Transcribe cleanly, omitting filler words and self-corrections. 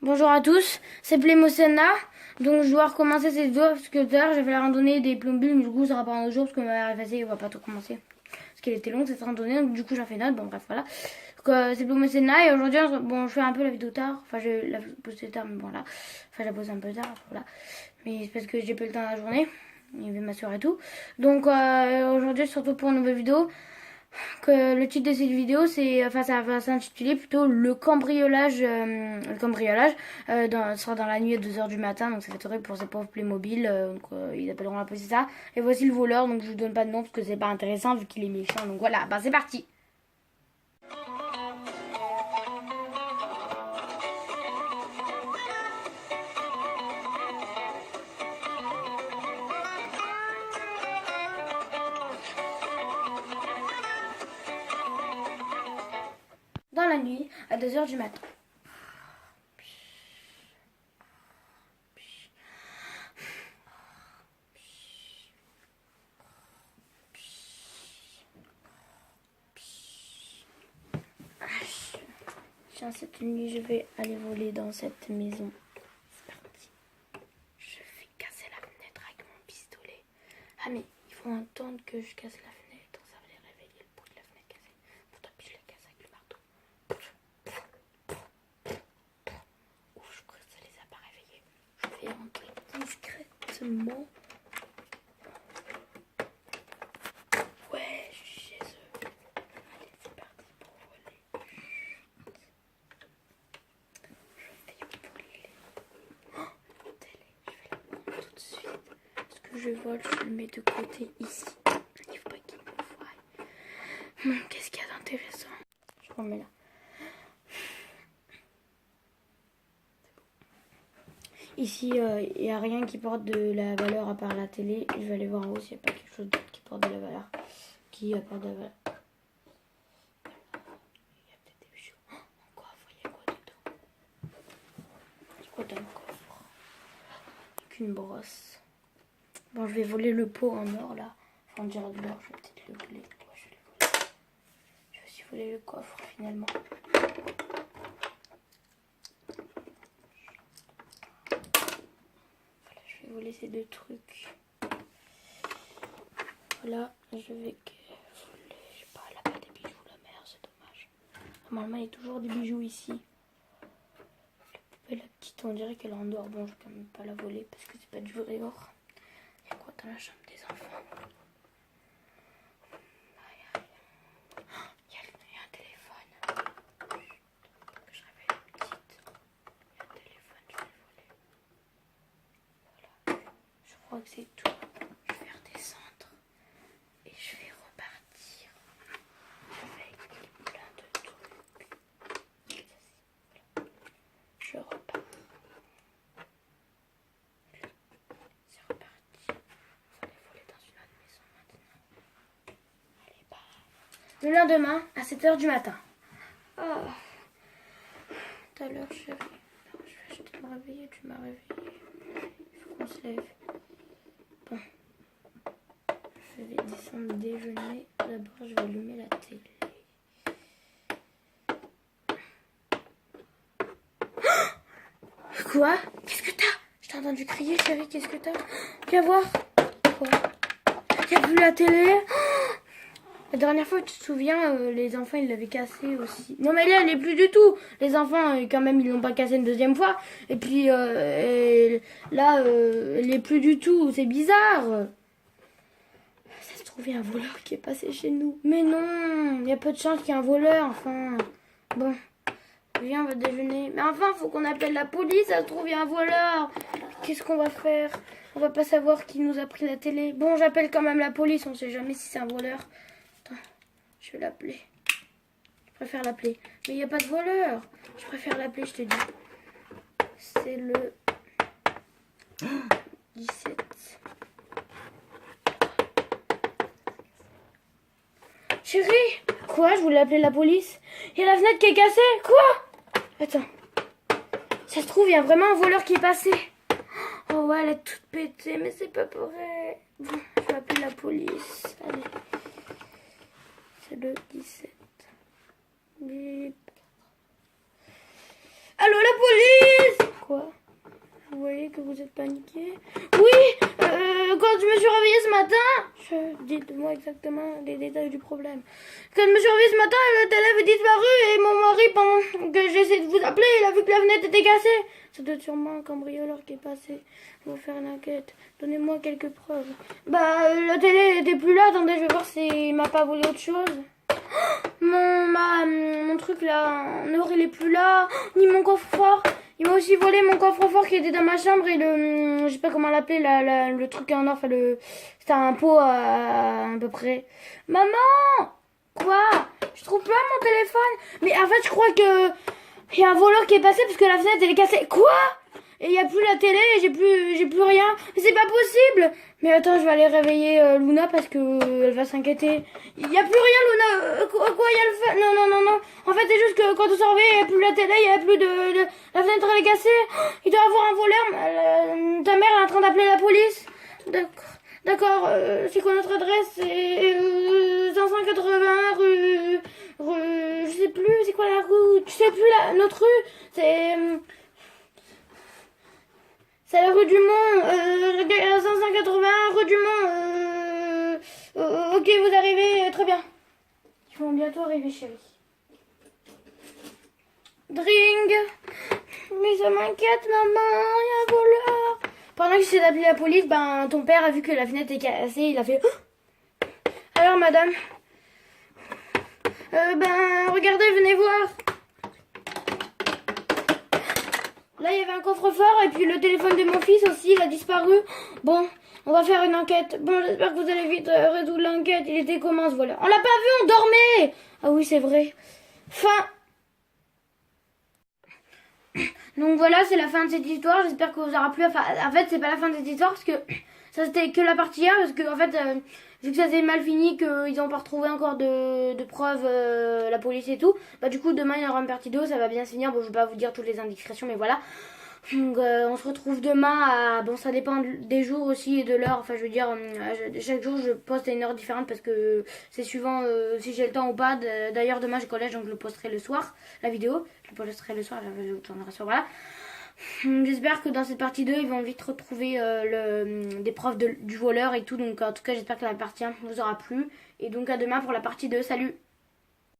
Bonjour à tous, c'est Plémocena. Donc je dois recommencer cette vidéo parce que tout à l'heure j'ai fait la randonnée des Plombiles, mais du coup ça va pas un autre jour parce que ma mère est passée, on va pas tout commencer. Parce qu'elle était longue cette randonnée, donc du coup j'en fais une autre, bon bref voilà. Donc c'est Plémocena et aujourd'hui bon je fais un peu la vidéo tard, enfin je la pose tard mais bon là. Enfin je la pose un peu tard, voilà. Mais c'est parce que j'ai pas eu le temps de la journée, il y avait ma soeur et tout. Donc aujourd'hui surtout pour une nouvelle vidéo. Que le titre de cette vidéo ça va s'intituler plutôt le cambriolage sera dans la nuit à 2h du matin, donc ça fait horrible pour ces pauvres Playmobil, ils appelleront la police, ça. Et voici le voleur, donc je vous donne pas de nom parce que c'est pas intéressant vu qu'il est méchant, donc voilà, bah c'est parti. Dans la nuit à 2h du matin. Tiens, cette nuit, je vais aller voler dans cette maison. C'est parti. Je vais casser la fenêtre avec mon pistolet. Ah, mais il faut entendre que je casse la fenêtre. Ça va les réveiller, le bruit de la fenêtre cassée. Pourtant, puis je la casse avec le marteau. Ouf, je crois que ça les a pas réveillés. Je vais entrer discrètement. Ouais, je suis chez eux. Allez, c'est parti pour voler. Tout de suite. Ce que je vole, je le mets de côté ici. Il faut pas qu'il me voie. Qu'est-ce qu'il y a d'intéressant? Je remets là. Ici, il n'y a rien qui porte de la valeur à part la télé. Je vais aller voir en haut s'il n'y a pas quelque chose d'autre qui porte de la valeur. Qui apporte de la valeur. Il y a peut-être des bijoux. Un coffre, il y a quoi dedans? C'est quoi dans le coffre? Qu'une brosse. Bon, je vais voler le pot en or là. Enfin, on dirait de l'or, je vais peut-être le voler. Ouais, je vais le voler. Je vais aussi voler le coffre finalement. Voilà, je vais voler ces deux trucs. Voilà, je vais voler. Je sais pas, elle a pas des bijoux, la mère, c'est dommage. Normalement, il y a toujours des bijoux ici. La poupée, la petite, on dirait qu'elle est en or. Bon, je vais quand même pas la voler parce que c'est pas du vrai or. Il y a quoi dans la chambre des enfants? Je crois que c'est tout. Je vais redescendre et je vais repartir avec plein de trucs. Je repars. C'est reparti. On va les voler dans une autre maison maintenant. Allez, bah. Le lendemain, à 7h du matin. Oh. Tout à l'heure, chérie. Je vais te me réveiller, tu m'as réveillée. Il faut qu'on se lève. Bon. Je vais descendre déjeuner. D'abord, je vais allumer la télé. Quoi? Qu'est-ce que t'as? Je t'ai entendu crier, chérie. Qu'est-ce que t'as? Viens voir. Quoi? Y'a plus la télé? La dernière fois, tu te souviens, les enfants, ils l'avaient cassé aussi. Non, mais là, elle est plus du tout. Les enfants, quand même, ils l'ont pas cassé une deuxième fois. Et puis, là, elle est plus du tout. C'est bizarre. Ça se trouve, il y a un voleur qui est passé chez nous. Mais non, il y a peu de chance qu'il y ait un voleur, enfin. Bon, viens, on va déjeuner. Mais enfin, faut qu'on appelle la police. Ça se trouve, il y a un voleur. Qu'est-ce qu'on va faire? On va pas savoir qui nous a pris la télé. Bon, j'appelle quand même la police. On sait jamais si c'est un voleur. Attends, je vais l'appeler. Je préfère l'appeler. Mais il n'y a pas de voleur. Je préfère l'appeler, je te dis. C'est le 17. Chérie! Quoi? Je voulais appeler la police. Il y a la fenêtre qui est cassée. Quoi? Attends. Ça se trouve, il y a vraiment un voleur qui est passé. Oh ouais, elle est toute pétée, mais c'est pas vrai. Bon, je vais appeler la police. Allez. C'est le 17. Bip. Allô, la police! que vous êtes paniqué. Oui, quand je me suis réveillée ce matin, dites-moi exactement les détails du problème. Quand je me suis réveillée ce matin, le télé avait disparu et mon mari, pendant que j'essaie de vous appeler, il a vu que la fenêtre était cassée. Ça doit être sûrement un cambrioleur qui est passé. On va faire une enquête. Donnez-moi quelques preuves. Bah, la télé était plus là. Attendez, je vais voir s'il m'a pas volé autre chose. Mon truc là, en or il est plus là, ni mon coffre-fort. Il m'a aussi volé mon coffre-fort qui était dans ma chambre et le, je sais pas comment l'appeler, le truc en or, enfin c'était un pot à peu près. Maman, quoi? Je trouve pas mon téléphone. Mais en fait, je crois que il y a un voleur qui est passé parce que la fenêtre elle est cassée. Quoi? Et il y a plus la télé, j'ai plus rien. C'est pas possible. Mais attends, je vais aller réveiller Luna parce que elle va s'inquiéter. Il y a plus rien, Luna. Quoi, il y a le feu? Non, non, non, non. En fait, c'est juste que quand on s'en réveille, il y a plus la télé, il y a plus la fenêtre elle est cassée. Il doit y avoir un voleur. Ta mère est en train d'appeler la police. D'accord. D'accord. C'est quoi notre adresse? C'est 580 rue. Je sais plus. C'est quoi la rue? Tu sais plus notre rue? C'est la rue du Mont, 580, rue du Mont, ok, vous arrivez, très bien. Ils vont bientôt arriver, chérie. Dring. Mais ça m'inquiète, maman, il y a un voleur. Pendant que j'essaie d'appeler la police, ben, ton père a vu que la fenêtre est cassée, il a fait... Alors, madame, regardez, venez voir. Là, il y avait un coffre-fort et puis le téléphone de mon fils aussi, il a disparu. Bon, on va faire une enquête. Bon, j'espère que vous allez vite résoudre l'enquête. Il était comment ce voleur? On l'a pas vu, on dormait. Ah oui, c'est vrai. Fin. Donc voilà, c'est la fin de cette histoire. J'espère que vous aura plu. Enfin, en fait, c'est pas la fin de cette histoire parce que ça c'était que la partie 1. Parce que en fait, vu que ça s'est mal fini, qu'ils n'ont pas retrouvé encore de preuves, la police et tout, bah du coup demain il y aura une partie 2, ça va bien se finir. Bon, je vais pas vous dire toutes les indiscrétions, mais voilà. Donc on se retrouve demain à... Bon, ça dépend des jours aussi et de l'heure. Enfin, je veux dire, chaque jour je poste à une heure différente parce que c'est suivant si j'ai le temps ou pas. D'ailleurs, demain j'ai collège, donc je le posterai le soir, la vidéo. Je le posterai le soir, voilà. J'espère que dans cette partie 2, ils vont vite retrouver des preuves du voleur et tout. Donc en tout cas, j'espère que la partie 1 vous aura plu. Et donc à demain pour la partie 2. Salut!